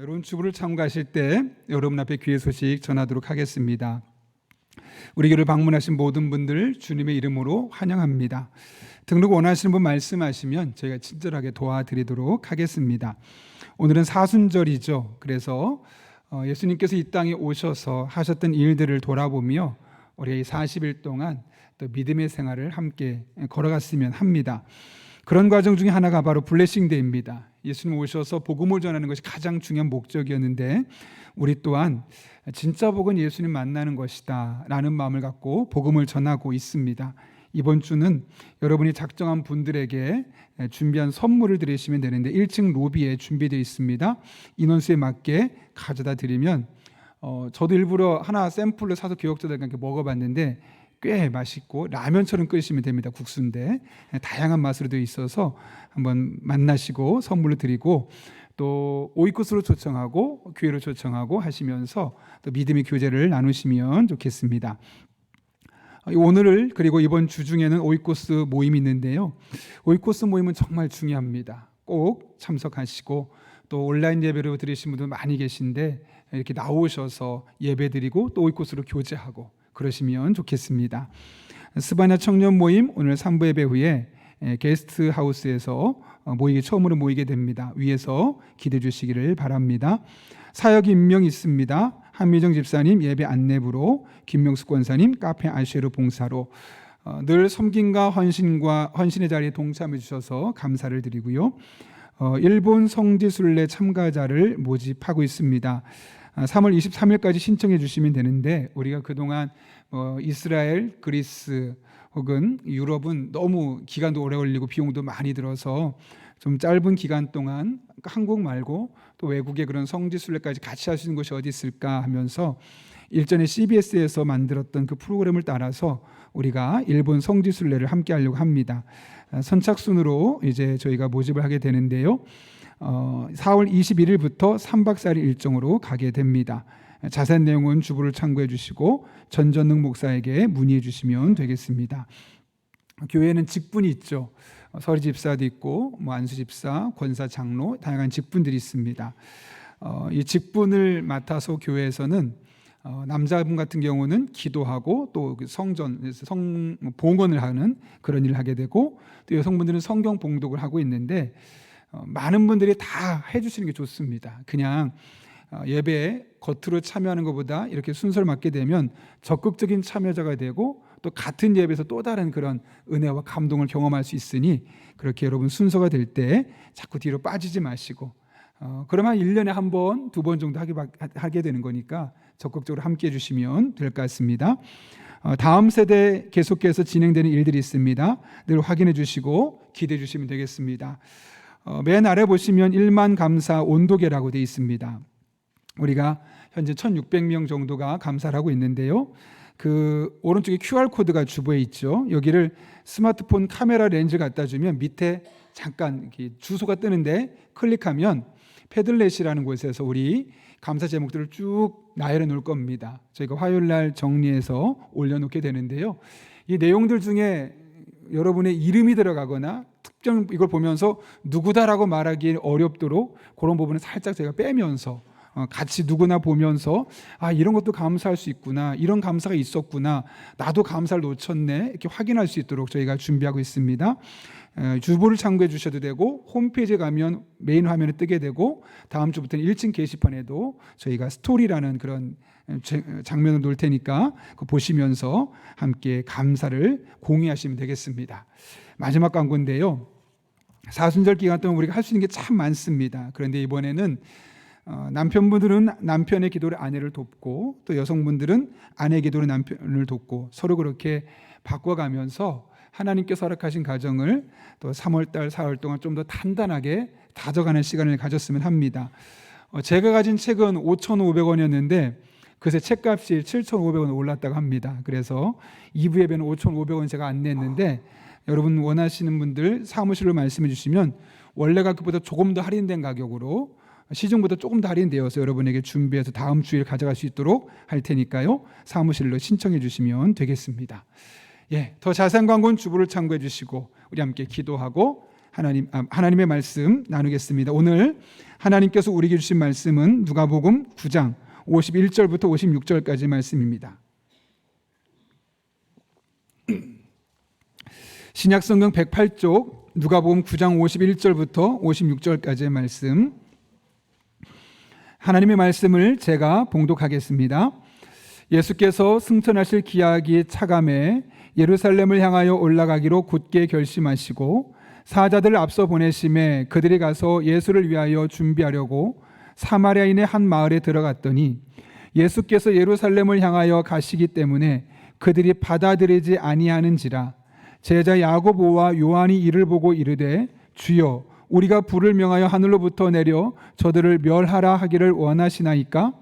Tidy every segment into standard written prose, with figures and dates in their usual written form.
여러분 주부를 참가하실 때 여러분 앞에 귀의 소식 전하도록 하겠습니다. 우리 교회를 방문하신 모든 분들 주님의 이름으로 환영합니다. 등록 원하시는 분 말씀하시면 저희가 친절하게 도와드리도록 하겠습니다. 오늘은 사순절이죠. 그래서 예수님께서 이 땅에 오셔서 하셨던 일들을 돌아보며 우리가 이 40일 동안 또 믿음의 생활을 함께 걸어갔으면 합니다. 그런 과정 중에 하나가 바로 블레싱 데이입니다. 예수님 오셔서 복음을 전하는 것이 가장 중요한 목적이었는데 우리 또한 진짜 복은 예수님 만나는 것이다 라는 마음을 갖고 복음을 전하고 있습니다. 이번 주는 여러분이 작정한 분들에게 준비한 선물을 드리시면 되는데 1층 로비에 준비되어 있습니다. 인원수에 맞게 가져다 드리면 저도 일부러 하나 샘플로 사서 교역자들과 함께 먹어봤는데 꽤 맛있고 라면처럼 끓이시면 됩니다. 국수인데 다양한 맛으로 되어 있어서 한번 만나시고 선물을 드리고 또 오이코스로 초청하고 교회로 초청하고 하시면서 또 믿음의 교제를 나누시면 좋겠습니다. 오늘 그리고 이번 주 중에는 오이코스 모임이 있는데요. 오이코스 모임은 정말 중요합니다. 꼭 참석하시고 또 온라인 예배로 드리신 분들 많이 계신데 이렇게 나오셔서 예배 드리고 또 오이코스로 교제하고 그러시면 좋겠습니다. 스바냐 청년 모임 오늘 3부 예배 후에 게스트 하우스에서 처음으로 모이게 됩니다. 위에서 기대해 주시기를 바랍니다. 사역 임명 있습니다. 한미정 집사님 예배 안내부로, 김명숙 권사님 카페 아쉐르 봉사로 늘 섬김과 헌신의 자리에 동참해 주셔서 감사를 드리고요. 일본 성지순례 참가자를 모집하고 있습니다. 3월 23일까지 신청해 주시면 되는데 우리가 그동안 이스라엘, 그리스 혹은 유럽은 너무 기간도 오래 걸리고 비용도 많이 들어서 좀 짧은 기간 동안 한국 말고 또 외국의 그런 성지순례까지 같이 할 수 있는 곳이 어디 있을까 하면서 일전에 CBS에서 만들었던 그 프로그램을 따라서 우리가 일본 성지순례를 함께 하려고 합니다. 선착순으로 이제 저희가 모집을 하게 되는데요. 4월 21일부터 3박 4일 일정으로 가게 됩니다. 자세한 내용은 주부를 참고해 주시고 전전능 목사에게 문의해 주시면 되겠습니다. 교회에는 직분이 있죠. 서리 집사도 있고 안수 집사, 권사, 장로 다양한 직분들이 있습니다. 이 직분을 맡아서 교회에서는 남자분 같은 경우는 기도하고 또 봉헌을 하는 그런 일을 하게 되고 또 여성분들은 성경 봉독을 하고 있는데 많은 분들이 다 해주시는 게 좋습니다. 그냥 예배에 겉으로 참여하는 것보다 이렇게 순서를 맡게 되면 적극적인 참여자가 되고 또 같은 예배에서 또 다른 그런 은혜와 감동을 경험할 수 있으니 그렇게 여러분 순서가 될 때 자꾸 뒤로 빠지지 마시고 그러면 1년에 한 번, 2번 정도 하게 되는 거니까 적극적으로 함께해 주시면 될 것 같습니다. 다음 세대 계속해서 진행되는 일들이 있습니다. 늘 확인해 주시고 기대해 주시면 되겠습니다. 맨 아래 보시면 1만 감사 온도계라고 되어 있습니다. 우리가 현재 1600명 정도가 감사를 하고 있는데요. 그 오른쪽에 QR코드가 주보에 있죠. 여기를 스마트폰 카메라 렌즈 갖다 주면 밑에 잠깐 주소가 뜨는데 클릭하면 패들렛이라는 곳에서 우리 감사 제목들을 쭉 나열해 놓을 겁니다. 저희가 화요일 날 정리해서 올려놓게 되는데요. 이 내용들 중에 여러분의 이름이 들어가거나 특정 이걸 보면서 누구다라고 말하기 어렵도록 그런 부분을 살짝 제가 빼면서 같이 누구나 보면서 이런 것도 감사할 수 있구나, 이런 감사가 있었구나, 나도 감사를 놓쳤네 이렇게 확인할 수 있도록 저희가 준비하고 있습니다. 주보를 참고해 주셔도 되고 홈페이지에 가면 메인 화면에 뜨게 되고 다음 주부터는 1층 게시판에도 저희가 스토리라는 그런 장면을 놓을 테니까 그거 보시면서 함께 감사를 공유하시면 되겠습니다. 마지막 광고인데요. 사순절 기간 동안 우리가 할 수 있는 게 참 많습니다. 그런데 이번에는 남편분들은 남편의 기도를 아내를 돕고 또 여성분들은 아내의 기도를 남편을 돕고 서로 그렇게 바꿔가면서 하나님께서 허락하신 가정을 또 3월달 4월 동안 좀 더 단단하게 다져가는 시간을 가졌으면 합니다. 제가 가진 책은 5,500원이었는데 그새 책값이 7,500원 올랐다고 합니다. 그래서 2부 예배는 5,500원 제가 안냈는데 여러분 원하시는 분들 사무실로 말씀해 주시면 원래 가격보다 조금 더 할인된 가격으로 시중보다 조금 더 할인되어서 여러분에게 준비해서 다음 주일 가져갈 수 있도록 할 테니까요. 사무실로 신청해 주시면 되겠습니다. 더 자세한 광고는 주부를 참고해 주시고 우리 함께 기도하고 하나님의 말씀 나누겠습니다. 오늘 하나님께서 우리에게 주신 말씀은 누가복음 9장 51절부터 56절까지 말씀입니다. 신약성경 108쪽 누가복음 9장 51절부터 56절까지의 말씀, 하나님의 말씀을 제가 봉독하겠습니다. 예수께서 승천하실 기약이 차감해 예루살렘을 향하여 올라가기로 굳게 결심하시고 사자들을 앞서 보내심에 그들이 가서 예수를 위하여 준비하려고 사마리아인의 한 마을에 들어갔더니 예수께서 예루살렘을 향하여 가시기 때문에 그들이 받아들이지 아니하는지라. 제자 야고보와 요한이 이를 보고 이르되 주여 우리가 불을 명하여 하늘로부터 내려 저들을 멸하라 하기를 원하시나이까?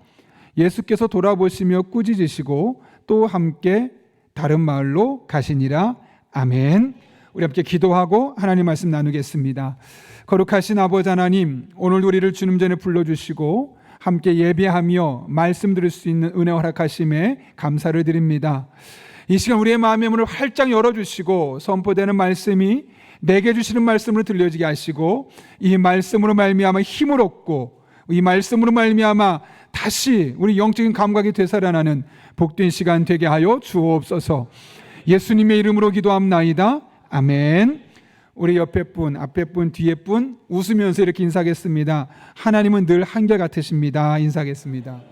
예수께서 돌아보시며 꾸짖으시고 또 함께 다른 마을로 가시니라. 아멘. 우리 함께 기도하고 하나님 말씀 나누겠습니다. 거룩하신 아버지 하나님, 오늘 우리를 주님 전에 불러주시고 함께 예배하며 말씀 들을 수 있는 은혜 허락하심에 감사를 드립니다. 이 시간 우리의 마음의 문을 활짝 열어주시고 선포되는 말씀이 내게 주시는 말씀으로 들려지게 하시고 이 말씀으로 말미암아 힘을 얻고 이 말씀으로 말미암아 다시 우리 영적인 감각이 되살아나는 복된 시간 되게 하여 주옵소서. 예수님의 이름으로 기도합나이다. 아멘. 우리 옆에 분, 앞에 분, 뒤에 분 웃으면서 이렇게 인사하겠습니다. 하나님은 늘 한결같으십니다. 인사하겠습니다.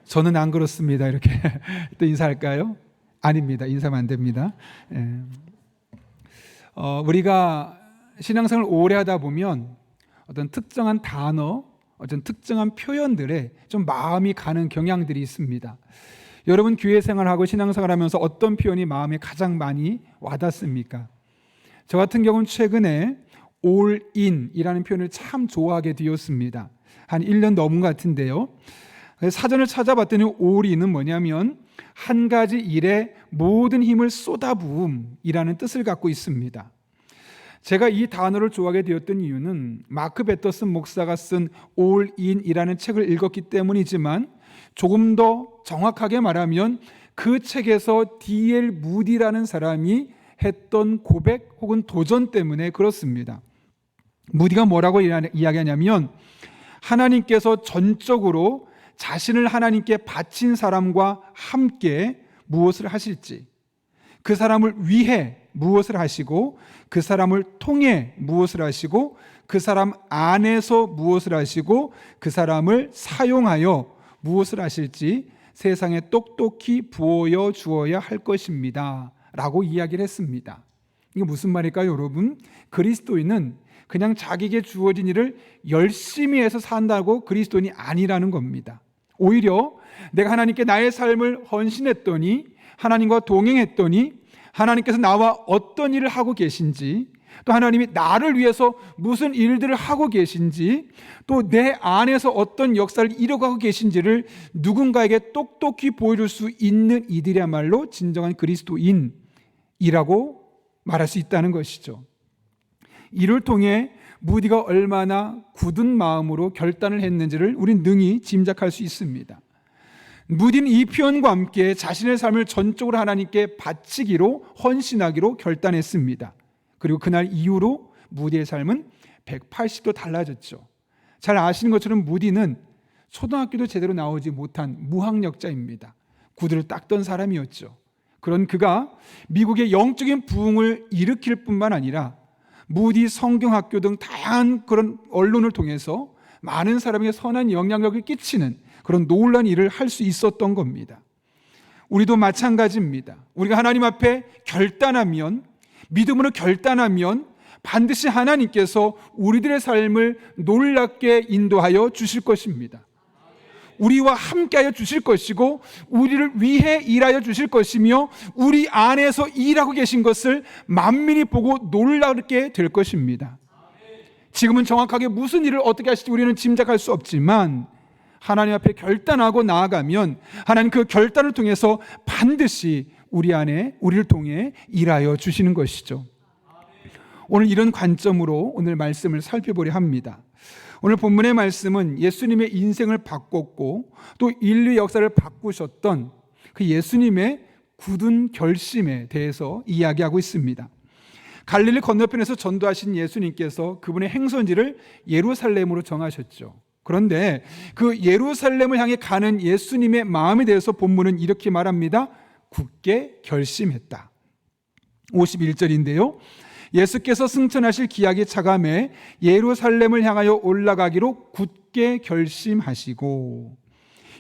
저는 안 그렇습니다. 이렇게 또 인사할까요? 아닙니다. 인사하면 안 됩니다. 우리가 신앙생활을 오래 하다 보면 어떤 특정한 단어, 어떤 특정한 표현들에 좀 마음이 가는 경향들이 있습니다. 여러분 교회 생활하고 신앙생활하면서 어떤 표현이 마음에 가장 많이 와닿습니까? 저 같은 경우는 최근에 all in이라는 표현을 참 좋아하게 되었습니다. 한 1년 넘은 것 같은데요. 사전을 찾아봤더니 all in은 뭐냐면 한 가지 일에 모든 힘을 쏟아부음이라는 뜻을 갖고 있습니다. 제가 이 단어를 좋아하게 되었던 이유는 마크 베터슨 목사가 쓴 all in이라는 책을 읽었기 때문이지만 조금 더 정확하게 말하면 그 책에서 D.L. 무디라는 사람이 했던 고백 혹은 도전 때문에 그렇습니다. 무디가 뭐라고 이야기하냐면 하나님께서 전적으로 자신을 하나님께 바친 사람과 함께 무엇을 하실지, 그 사람을 위해 무엇을 하시고 그 사람을 통해 무엇을 하시고 그 사람 안에서 무엇을 하시고 그 사람을 사용하여 무엇을 하실지 세상에 똑똑히 부어 주어야 할 것입니다 라고 이야기를 했습니다. 이게 무슨 말일까요, 여러분? 그리스도인은 그냥 자기에게 주어진 일을 열심히 해서 산다고 그리스도인이 아니라는 겁니다. 오히려 내가 하나님께 나의 삶을 헌신했더니, 하나님과 동행했더니 하나님께서 나와 어떤 일을 하고 계신지, 또 하나님이 나를 위해서 무슨 일들을 하고 계신지, 또 내 안에서 어떤 역사를 이뤄가고 계신지를 누군가에게 똑똑히 보여줄 수 있는 이들이야말로 진정한 그리스도인이라고 말할 수 있다는 것이죠. 이를 통해 무디가 얼마나 굳은 마음으로 결단을 했는지를 우린 능히 짐작할 수 있습니다. 무디는 이 표현과 함께 자신의 삶을 전적으로 하나님께 바치기로, 헌신하기로 결단했습니다. 그리고 그날 이후로 무디의 삶은 180도 달라졌죠. 잘 아시는 것처럼 무디는 초등학교도 제대로 나오지 못한 무학력자입니다. 구두를 닦던 사람이었죠. 그런 그가 미국의 영적인 부흥을 일으킬 뿐만 아니라 무디 성경학교 등 다양한 그런 언론을 통해서 많은 사람에게 선한 영향력을 끼치는 그런 놀라운 일을 할 수 있었던 겁니다. 우리도 마찬가지입니다. 우리가 하나님 앞에 결단하면, 믿음으로 결단하면 반드시 하나님께서 우리들의 삶을 놀랍게 인도하여 주실 것입니다. 우리와 함께하여 주실 것이고 우리를 위해 일하여 주실 것이며 우리 안에서 일하고 계신 것을 만민이 보고 놀라게 될 것입니다. 지금은 정확하게 무슨 일을 어떻게 하실지 우리는 짐작할 수 없지만 하나님 앞에 결단하고 나아가면 하나님 그 결단을 통해서 반드시 우리 안에 우리를 통해 일하여 주시는 것이죠. 오늘 이런 관점으로 오늘 말씀을 살펴보려 합니다. 오늘 본문의 말씀은 예수님의 인생을 바꿨고 또 인류 역사를 바꾸셨던 그 예수님의 굳은 결심에 대해서 이야기하고 있습니다. 갈릴리 건너편에서 전도하신 예수님께서 그분의 행선지를 예루살렘으로 정하셨죠. 그런데 그 예루살렘을 향해 가는 예수님의 마음에 대해서 본문은 이렇게 말합니다. 굳게 결심했다. 51절인데요. 예수께서 승천하실 기약이 차감해 예루살렘을 향하여 올라가기로 굳게 결심하시고,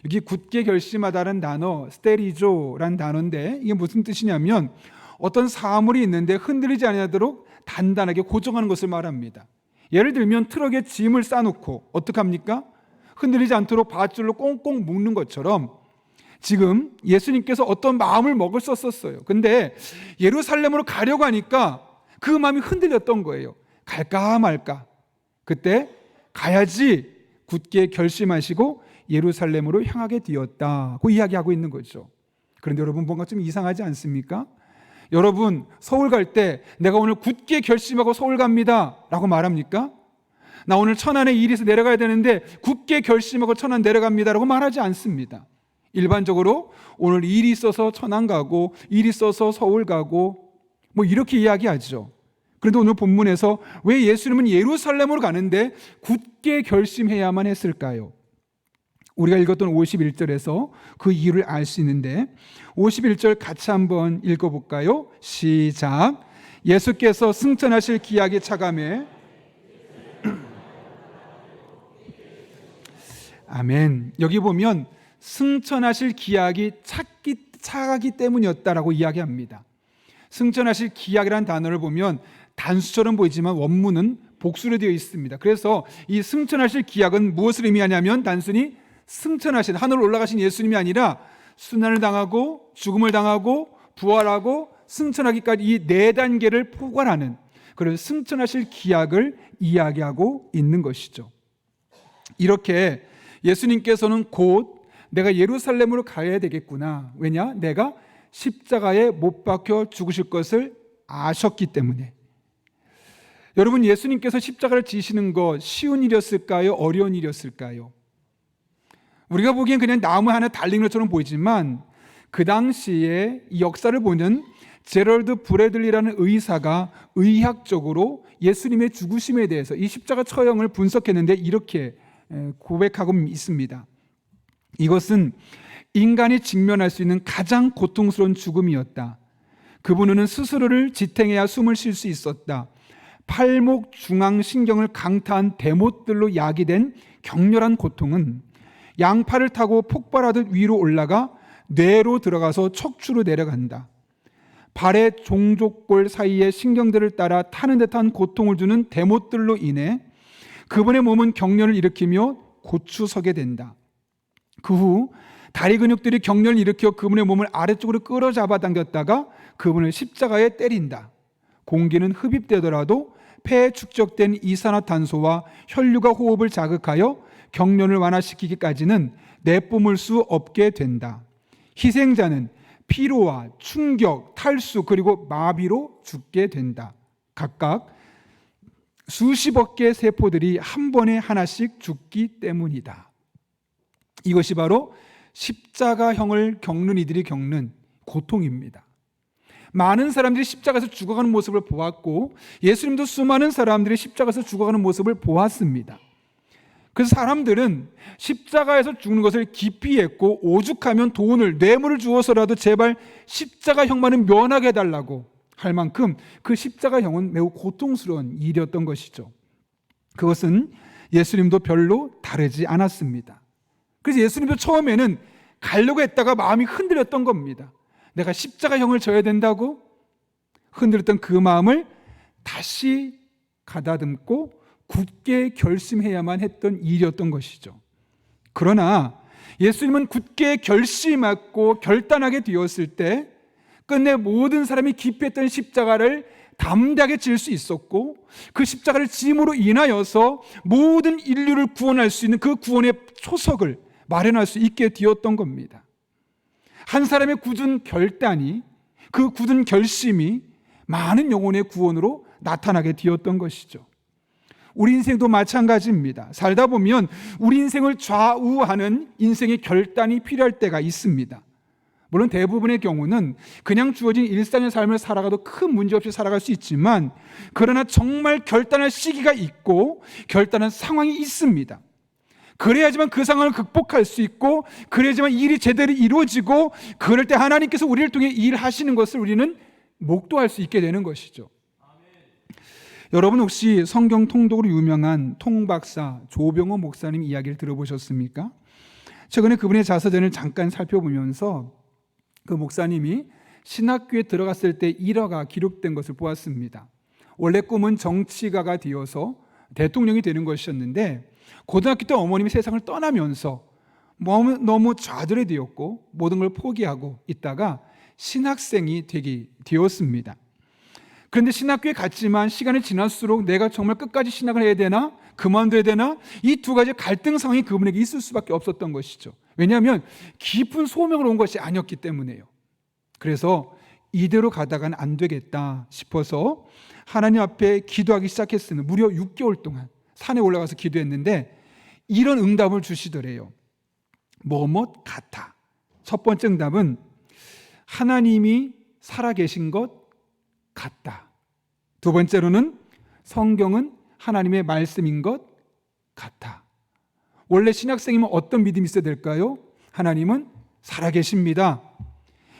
여기 굳게 결심하다는 단어 스테리조라는 단어인데 이게 무슨 뜻이냐면 어떤 사물이 있는데 흔들리지 않도록 단단하게 고정하는 것을 말합니다. 예를 들면 트럭에 짐을 싸놓고 어떡합니까? 흔들리지 않도록 밧줄로 꽁꽁 묶는 것처럼 지금 예수님께서 어떤 마음을 먹었었어요. 근데 예루살렘으로 가려고 하니까 그 마음이 흔들렸던 거예요. 갈까 말까. 그때 가야지 굳게 결심하시고 예루살렘으로 향하게 되었다고 이야기하고 있는 거죠. 그런데 여러분 뭔가 좀 이상하지 않습니까? 여러분 서울 갈 때 내가 오늘 굳게 결심하고 서울 갑니다 라고 말합니까? 나 오늘 천안에 일이 있어서 내려가야 되는데 굳게 결심하고 천안 내려갑니다 라고 말하지 않습니다. 일반적으로 오늘 일이 있어서 천안 가고 일이 있어서 서울 가고 뭐 이렇게 이야기하죠. 그런데 오늘 본문에서 왜 예수님은 예루살렘으로 가는데 굳게 결심해야만 했을까요? 우리가 읽었던 51절에서 그 이유를 알 수 있는데 51절 같이 한번 읽어볼까요? 시작. 예수께서 승천하실 기약이 차감해 아멘. 여기 보면 승천하실 기약이 차가기 때문이었다라고 이야기합니다. 승천하실 기약이라는 단어를 보면 단수처럼 보이지만 원문은 복수로 되어 있습니다. 그래서 이 승천하실 기약은 무엇을 의미하냐면 단순히 승천하신 하늘로 올라가신 예수님이 아니라 순환을 당하고 죽음을 당하고 부활하고 승천하기까지 이 네 단계를 포괄하는 그런 승천하실 기약을 이야기하고 있는 것이죠. 이렇게 예수님께서는 곧 내가 예루살렘으로 가야 되겠구나. 왜냐? 내가 십자가에 못 박혀 죽으실 것을 아셨기 때문에. 여러분 예수님께서 십자가를 지시는 것 쉬운 일이었을까요? 어려운 일이었을까요? 우리가 보기엔 그냥 나무 하나 달린 것처럼 보이지만 그 당시에 이 역사를 보는 제럴드 브래들리라는 의사가 의학적으로 예수님의 죽으심에 대해서 이 십자가 처형을 분석했는데 이렇게 고백하고 있습니다. 이것은 인간이 직면할 수 있는 가장 고통스러운 죽음이었다. 그분은 스스로를 지탱해야 숨을 쉴 수 있었다. 팔목 중앙신경을 강타한 대못들로 야기된 격렬한 고통은 양팔을 타고 폭발하듯 위로 올라가 뇌로 들어가서 척추로 내려간다. 발의 종족골 사이의 신경들을 따라 타는 듯한 고통을 주는 대못들로 인해 그분의 몸은 격렬을 일으키며 고추서게 된다. 그 후 다리 근육들이 격렬을 일으켜 그분의 몸을 아래쪽으로 끌어잡아 당겼다가 그분을 십자가에 때린다. 공기는 흡입되더라도 폐에 축적된 이산화탄소와 혈류가 호흡을 자극하여 격렬을 완화시키기까지는 내뿜을 수 없게 된다. 희생자는 피로와 충격, 탈수 그리고 마비로 죽게 된다. 각각 수십억 개의 세포들이 한 번에 하나씩 죽기 때문이다. 이것이 바로 십자가형을 겪는 이들이 겪는 고통입니다. 많은 사람들이 십자가에서 죽어가는 모습을 보았고 예수님도 수많은 사람들이 십자가에서 죽어가는 모습을 보았습니다. 그래서 사람들은 십자가에서 죽는 것을 기피했고 오죽하면 돈을 뇌물을 주어서라도 제발 십자가형만은 면하게 해달라고 할 만큼 그 십자가형은 매우 고통스러운 일이었던 것이죠. 그것은 예수님도 별로 다르지 않았습니다. 그래서 예수님도 처음에는 가려고 했다가 마음이 흔들렸던 겁니다. 내가 십자가형을 져야 된다고 흔들렸던 그 마음을 다시 가다듬고 굳게 결심해야만 했던 일이었던 것이죠. 그러나 예수님은 굳게 결심하고 결단하게 되었을 때 끝내 모든 사람이 기피했던 십자가를 담대하게 질 수 있었고 그 십자가를 짐으로 인하여서 모든 인류를 구원할 수 있는 그 구원의 초석을 마련할 수 있게 되었던 겁니다. 한 사람의 굳은 결단이 그 굳은 결심이 많은 영혼의 구원으로 나타나게 되었던 것이죠. 우리 인생도 마찬가지입니다. 살다 보면 우리 인생을 좌우하는 인생의 결단이 필요할 때가 있습니다. 물론 대부분의 경우는 그냥 주어진 일상의 삶을 살아가도 큰 문제 없이 살아갈 수 있지만, 그러나 정말 결단할 시기가 있고 결단할 상황이 있습니다. 그래야지만 그 상황을 극복할 수 있고, 그래야지만 일이 제대로 이루어지고, 그럴 때 하나님께서 우리를 통해 일하시는 것을 우리는 목도할 수 있게 되는 것이죠. 여러분 혹시 성경 통독으로 유명한 통박사 조병호 목사님 이야기를 들어보셨습니까? 최근에 그분의 자서전을 잠깐 살펴보면서 그 목사님이 신학교에 들어갔을 때 일화가 기록된 것을 보았습니다. 원래 꿈은 정치가가 되어서 대통령이 되는 것이었는데, 고등학교 때 어머님이 세상을 떠나면서 너무 좌절되었고 모든 걸 포기하고 있다가 신학생이 되었습니다. 그런데 신학교에 갔지만 시간이 지날수록 내가 정말 끝까지 신학을 해야 되나? 그만둬야 되나? 이 두 가지 갈등 상황이 그분에게 있을 수밖에 없었던 것이죠. 왜냐하면 깊은 소명을 온 것이 아니었기 때문에요. 그래서 이대로 가다가는 안 되겠다 싶어서 하나님 앞에 기도하기 시작했으면 무려 6개월 동안 산에 올라가서 기도했는데 이런 응답을 주시더래요. 뭐뭐 같아. 첫 번째 응답은 하나님이 살아계신 것 같다. 두 번째로는 성경은 하나님의 말씀인 것 같아. 원래 신학생이면 어떤 믿음이 있어야 될까요? 하나님은 살아계십니다.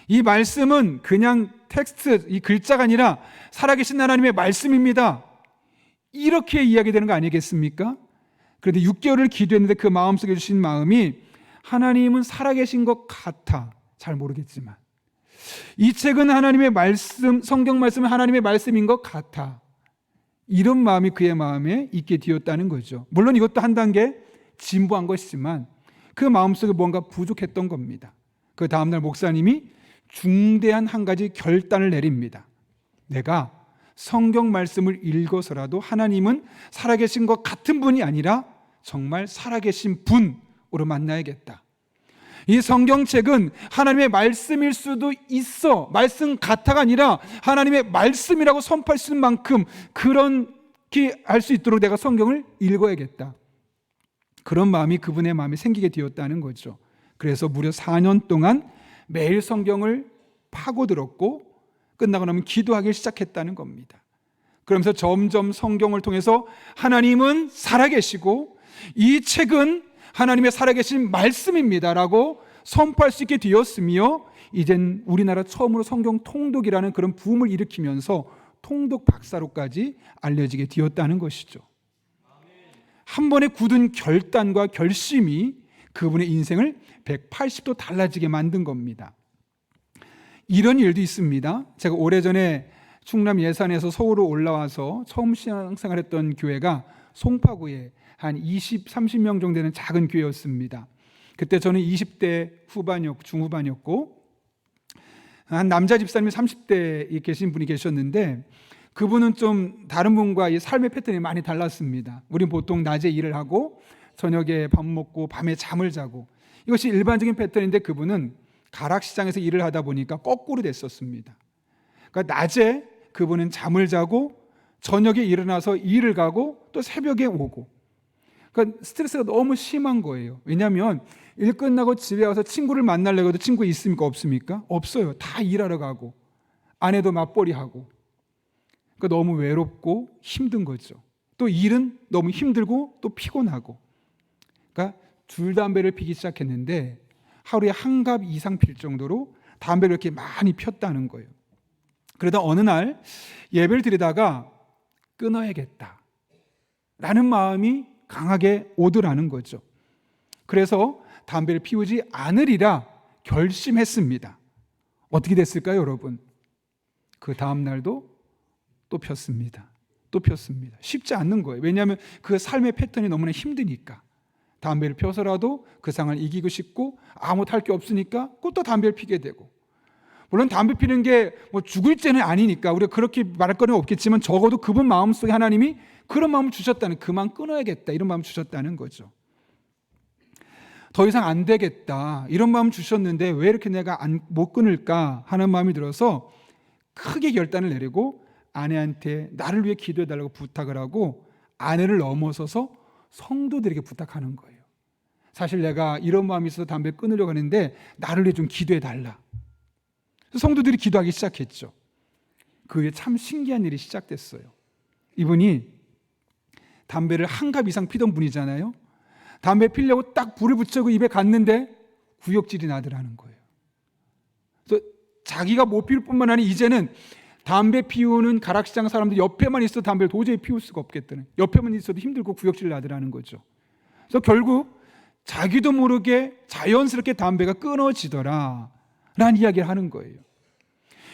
이 말씀은 그냥 텍스트, 이 글자가 아니라 살아계신 하나님의 말씀입니다. 이렇게 이야기되는 거 아니겠습니까? 그런데 6개월을 기도했는데 그 마음속에 주신 마음이 하나님은 살아계신 것 같아. 잘 모르겠지만 이 책은 하나님의 말씀, 성경 말씀은 하나님의 말씀인 것 같아. 이런 마음이 그의 마음에 있게 되었다는 거죠. 물론 이것도 한 단계 진보한 것이지만 그 마음속에 뭔가 부족했던 겁니다. 그 다음날 목사님이 중대한 한 가지 결단을 내립니다. 내가 성경 말씀을 읽어서라도 하나님은 살아계신 것 같은 분이 아니라 정말 살아계신 분으로 만나야겠다. 이 성경책은 하나님의 말씀일 수도 있어. 말씀 같아가 아니라 하나님의 말씀이라고 선포할 수 있는 만큼 그렇게 할 수 있도록 내가 성경을 읽어야겠다. 그런 마음이 그분의 마음에 생기게 되었다는 거죠. 그래서 무려 4년 동안 매일 성경을 파고들었고 끝나고 나면 기도하기 시작했다는 겁니다. 그러면서 점점 성경을 통해서 하나님은 살아계시고 이 책은 하나님의 살아계신 말씀입니다라고 선포할 수 있게 되었으며, 이젠 우리나라 처음으로 성경 통독이라는 그런 붐을 일으키면서 통독 박사로까지 알려지게 되었다는 것이죠. 한 번의 굳은 결단과 결심이 그분의 인생을 180도 달라지게 만든 겁니다. 이런 일도 있습니다. 제가 오래전에 충남 예산에서 서울로 올라와서 처음 신앙생활했던 교회가 송파구에 한 20, 30명 정도 되는 작은 교회였습니다. 그때 저는 20대 중후반이었고 한 남자 집사님이 30대에 계신 분이 계셨는데 그분은 좀 다른 분과 이 삶의 패턴이 많이 달랐습니다. 우린 보통 낮에 일을 하고 저녁에 밥 먹고 밤에 잠을 자고, 이것이 일반적인 패턴인데 그분은 가락시장에서 일을 하다 보니까 거꾸로 됐었습니다. 그러니까 낮에 그분은 잠을 자고 저녁에 일어나서 일을 가고 또 새벽에 오고, 그러니까 스트레스가 너무 심한 거예요. 왜냐하면 일 끝나고 집에 와서 친구를 만나려고 해도 친구 있습니까? 없습니까? 없어요. 다 일하러 가고 아내도 맞벌이하고, 그러니까 너무 외롭고 힘든 거죠. 또 일은 너무 힘들고 또 피곤하고, 그러니까 줄담배를 피기 시작했는데 하루에 한 갑 이상 필 정도로 담배를 이렇게 많이 폈다는 거예요. 그러다 어느 날 예배를 드리다가 끊어야겠다 라는 마음이 강하게 오더라는 거죠. 그래서 담배를 피우지 않으리라 결심했습니다. 어떻게 됐을까요, 여러분? 그 다음 날도 또 폈습니다. 또 폈습니다. 쉽지 않는 거예요. 왜냐하면 그 삶의 패턴이 너무나 힘드니까. 담배를 펴서라도 그 상황을 이기고 싶고 아무 탈 게 없으니까 또 담배를 피게 되고, 물론 담배 피는 게 뭐 죽을 죄는 아니니까 우리가 그렇게 말할 거는 없겠지만 적어도 그분 마음속에 하나님이 그런 마음을 주셨다는, 그만 끊어야겠다 이런 마음을 주셨다는 거죠. 더 이상 안 되겠다 이런 마음을 주셨는데 왜 이렇게 내가 못 끊을까 하는 마음이 들어서 크게 결단을 내리고 아내한테 나를 위해 기도해달라고 부탁을 하고 아내를 넘어서서 성도들에게 부탁하는 거예요. 사실 내가 이런 마음이 있어서 담배 끊으려고 하는데 나를 위해 좀 기도해달라. 성도들이 기도하기 시작했죠. 그 후에 참 신기한 일이 시작됐어요. 이분이 담배를 한 갑 이상 피던 분이잖아요. 담배 피려고 딱 불을 붙이고 입에 갔는데 구역질이 나더라는 거예요. 그래서 자기가 못 피울 뿐만 아니라 이제는 담배 피우는 가락시장 사람들 옆에만 있어도 담배를 도저히 피울 수가 없겠다는, 옆에만 있어도 힘들고 구역질 나더라는 거죠. 그래서 결국 자기도 모르게 자연스럽게 담배가 끊어지더라 라는 이야기를 하는 거예요.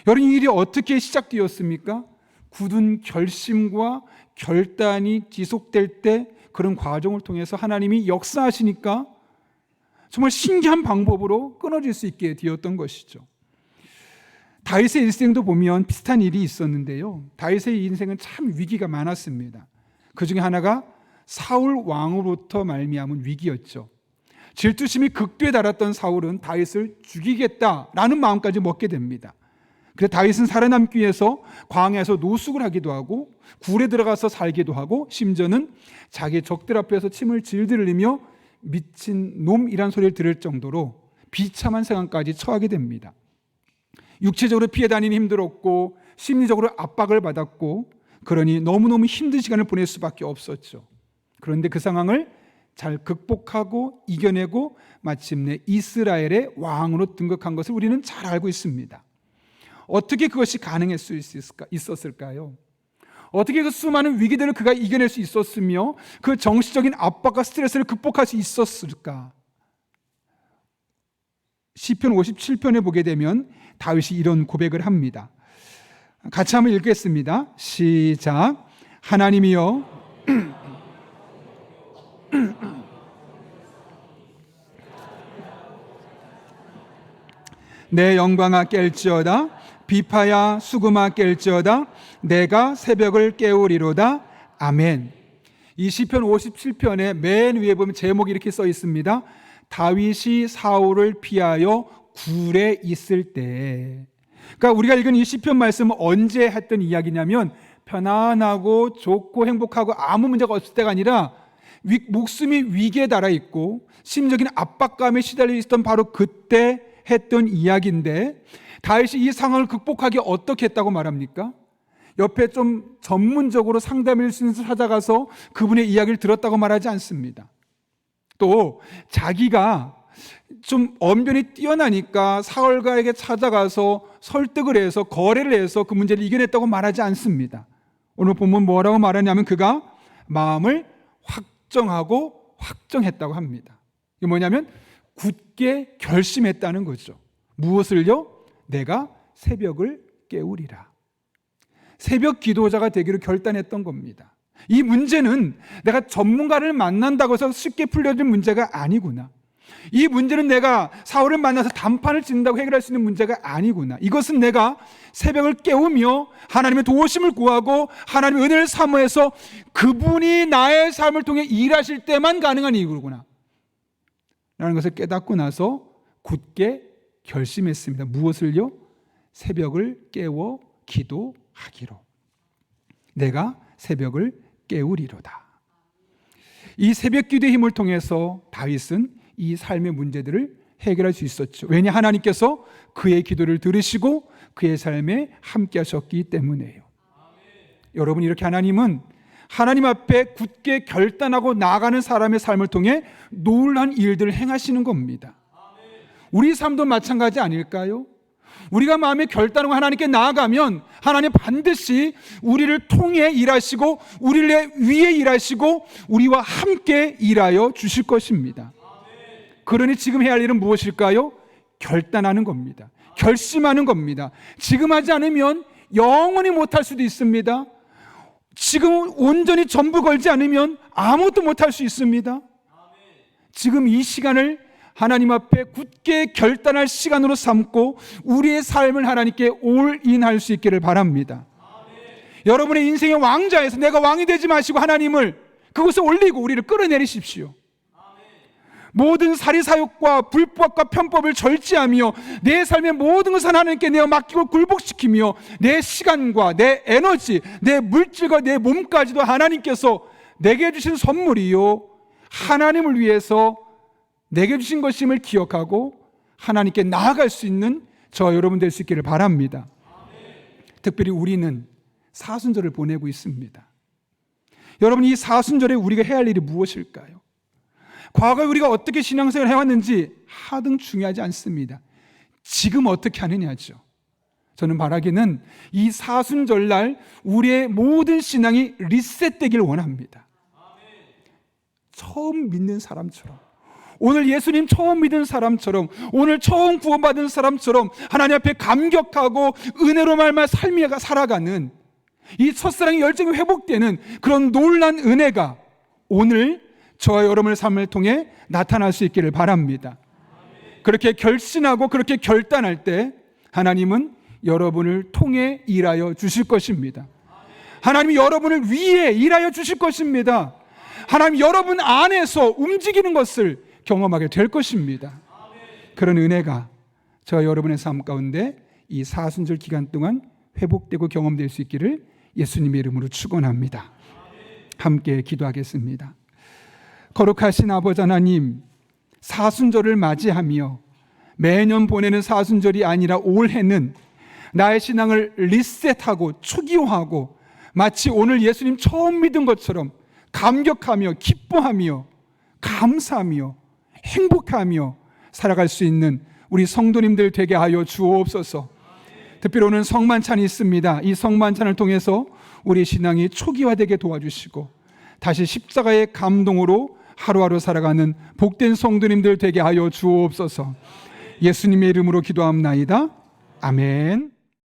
여러분, 이 일이 어떻게 시작되었습니까? 굳은 결심과 결단이 지속될 때 그런 과정을 통해서 하나님이 역사하시니까 정말 신기한 방법으로 끊어질 수 있게 되었던 것이죠. 다윗의 일생도 보면 비슷한 일이 있었는데요. 다윗의 인생은 참 위기가 많았습니다. 그 중에 하나가 사울 왕으로부터 말미암은 위기였죠. 질투심이 극도에 달했던 사울은 다윗을 죽이겠다라는 마음까지 먹게 됩니다. 그래서 다윗은 살아남기 위해서 광야에서 노숙을 하기도 하고 굴에 들어가서 살기도 하고 심지어는 자기 적들 앞에서 침을 질질 흘리며 미친 놈이란 소리를 들을 정도로 비참한 상황까지 처하게 됩니다. 육체적으로 피해 다니니 힘들었고 심리적으로 압박을 받았고 그러니 너무너무 힘든 시간을 보낼 수밖에 없었죠. 그런데 그 상황을 잘 극복하고 이겨내고 마침내 이스라엘의 왕으로 등극한 것을 우리는 잘 알고 있습니다. 어떻게 그것이 가능할 수 있었을까요? 어떻게 그 수많은 위기들을 그가 이겨낼 수 있었으며 그 정신적인 압박과 스트레스를 극복할 수 있었을까? 시편 57편에 보게 되면 다윗이 이런 고백을 합니다. 같이 한번 읽겠습니다. 시작. 하나님이여 내 영광아 깰지어다. 비파야 수금아 깰지어다. 내가 새벽을 깨우리로다. 아멘. 이 시편 57편의 맨 위에 보면 제목이 이렇게 써 있습니다. 다윗이 사울을 피하여 굴에 있을 때. 그러니까 우리가 읽은 이 시편 말씀은 언제 했던 이야기냐면 편안하고 좋고 행복하고 아무 문제가 없을 때가 아니라 목숨이 위기에 달아 있고 심적인 압박감에 시달려 있었던 바로 그때 했던 이야기인데 다윗이 이 상황을 극복하기 어떻게 했다고 말합니까? 옆에 좀 전문적으로 상담을 찾아가서 그분의 이야기를 들었다고 말하지 않습니다. 또 자기가 좀 언변이 뛰어나니까 사울가에게 찾아가서 설득을 해서 거래를 해서 그 문제를 이겨냈다고 말하지 않습니다. 오늘 보면 뭐라고 말하냐면 그가 마음을 확정하고 확정했다고 합니다. 이게 뭐냐면 굳게 결심했다는 거죠. 무엇을요? 내가 새벽을 깨우리라. 새벽 기도자가 되기로 결단했던 겁니다. 이 문제는 내가 전문가를 만난다고 해서 쉽게 풀려질 문제가 아니구나. 이 문제는 내가 사울을 만나서 단판을 짓는다고 해결할 수 있는 문제가 아니구나. 이것은 내가 새벽을 깨우며 하나님의 도우심을 구하고 하나님의 은혜를 사모해서 그분이 나의 삶을 통해 일하실 때만 가능한 일이구나 라는 것을 깨닫고 나서 굳게 결심했습니다. 무엇을요? 새벽을 깨워 기도하기로. 내가 새벽을 깨우리로다. 이 새벽 기도의 힘을 통해서 다윗은 이 삶의 문제들을 해결할 수 있었죠. 왜냐? 하나님께서 그의 기도를 들으시고 그의 삶에 함께 하셨기 때문에요. 여러분, 이렇게 하나님은 하나님 앞에 굳게 결단하고 나아가는 사람의 삶을 통해 놀라운 일들을 행하시는 겁니다. 우리 삶도 마찬가지 아닐까요? 우리가 마음에 결단하고 하나님께 나아가면 하나님 반드시 우리를 통해 일하시고 우리를 위해 일하시고 우리와 함께 일하여 주실 것입니다. 그러니 지금 해야 할 일은 무엇일까요? 결단하는 겁니다. 결심하는 겁니다. 지금 하지 않으면 영원히 못할 수도 있습니다. 지금 온전히 전부 걸지 않으면 아무것도 못할 수 있습니다. 지금 이 시간을 하나님 앞에 굳게 결단할 시간으로 삼고 우리의 삶을 하나님께 올인할 수 있기를 바랍니다. 여러분의 인생의 왕자에서 내가 왕이 되지 마시고 하나님을 그곳에 올리고 우리를 끌어내리십시오. 모든 사리사욕과 불법과 편법을 절제하며 내 삶의 모든 것을 하나님께 내어 맡기고 굴복시키며 내 시간과 내 에너지, 내 물질과 내 몸까지도 하나님께서 내게 주신 선물이요 하나님을 위해서 내게 주신 것임을 기억하고 하나님께 나아갈 수 있는 저와 여러분 될 수 있기를 바랍니다. 특별히 우리는 사순절을 보내고 있습니다. 여러분, 이 사순절에 우리가 해야 할 일이 무엇일까요? 과거에 우리가 어떻게 신앙생활을 해왔는지 하등 중요하지 않습니다. 지금 어떻게 하느냐죠. 저는 바라기는 이 사순절날 우리의 모든 신앙이 리셋되길 원합니다. 처음 믿는 사람처럼, 오늘 예수님 처음 믿은 사람처럼, 오늘 처음 구원받은 사람처럼 하나님 앞에 감격하고 은혜로 말미암아 삶이 살아가는 이 첫사랑의 열정이 회복되는 그런 놀란 은혜가 오늘 저와 여러분의 삶을 통해 나타날 수 있기를 바랍니다. 그렇게 결심하고 그렇게 결단할 때 하나님은 여러분을 통해 일하여 주실 것입니다. 하나님이 여러분을 위해 일하여 주실 것입니다. 하나님 여러분 안에서 움직이는 것을 경험하게 될 것입니다. 그런 은혜가 저와 여러분의 삶 가운데 이 사순절 기간 동안 회복되고 경험될 수 있기를 예수님의 이름으로 축원합니다. 함께 기도하겠습니다. 거룩하신 아버지 하나님, 사순절을 맞이하며 매년 보내는 사순절이 아니라 올해는 나의 신앙을 리셋하고 초기화하고 마치 오늘 예수님 처음 믿은 것처럼 감격하며 기뻐하며 감사하며 행복하며 살아갈 수 있는 우리 성도님들 되게 하여 주옵소서. 특별히 오늘 성만찬이 있습니다. 이 성만찬을 통해서 우리 신앙이 초기화되게 도와주시고 다시 십자가의 감동으로 하루하루 살아가는 복된 성도님들 되게 하여 주옵소서. 예수님의 이름으로 기도합나이다. 아멘.